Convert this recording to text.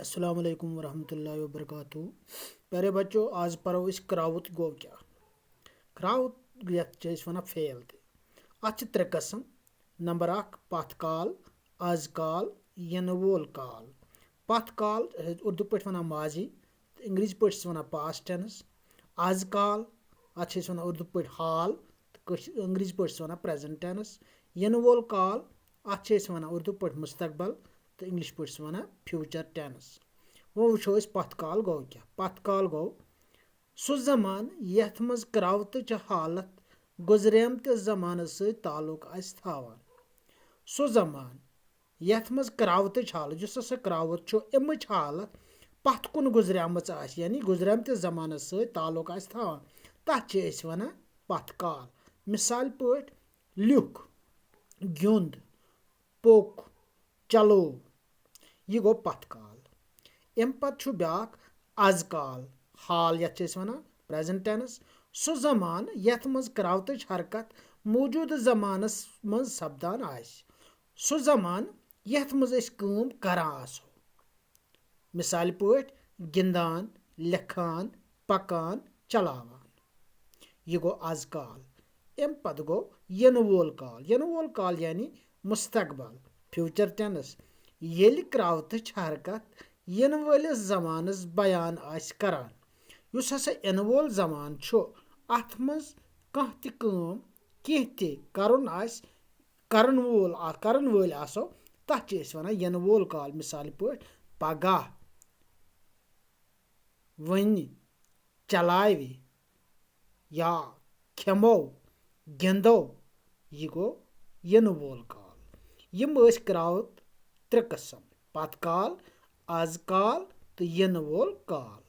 अस्सलाम वालेकुम वरहमतुल्लाहि वबरकातुहू। प्यारे बच्चों, आज पढ़ो इस क्राउत गो क्या। क्राउत यथ वन फेल अत त्रे कस्म। नंबर 1 पथ काल, आज काल, यन वोल काल। पथ काल उर्दू पे वन माजी, इंग्लिश पे वन पास्ट टेंस। आज काल अत वन उर्दू पे हाल, इंग्लिश पे वन प्रेजेंट टेंस। यन वोल काल अत वन उर्दू पे मुस्तकबल, तो इंग्लिश पे वन फ्यूचर टेंस। वो वो पथ काल गो क्या। पथ काल गो सह जमान यथ मज क्रावत हालत गुजरेमत जमान सह ताल्लुक थावान। सह जमान यथ मज क्रावत हालत जुस हसा क्रावत अमिच हालत पथ कुन गुजरेम यानी गुजरेमत जमान सह ताल्लुक थावान, तथ वन पथ काल। मिसाल पट लिख, गिंद, पोक, चलो, यह गो पथ काल। अम पत् ब्याक आज काल, हाल यथ वन प्रेजेंट टेंस। सह जमान यथ मज क्रावत हरकत मौजूद जमानस मज सपदान आस। सह जमान यथ मज काम करान आसो। मिसाल पट गिंदान, लिखान, पकान, चलावान, यह गो आज काल। अम पत् गो यन वोल काल। यन वोल काल यानी मुस्तकबल, फ्यूचर टेंस। येल क्रावत हरकत यन वलिस जमानस बयान आस करान। युस हसा यन वोल जमान अथ मज कह ति काम कह ति करुन आस, करन वोल आसो, तथ वन यन वोल काल। मिसाल पट पगह, वन, चलावे, या खेमो, गिंदो, यह गो यन वोल काल। यम क्रावत त्रे कस्म: पथ काल, आज काल, तो यन वोल काल।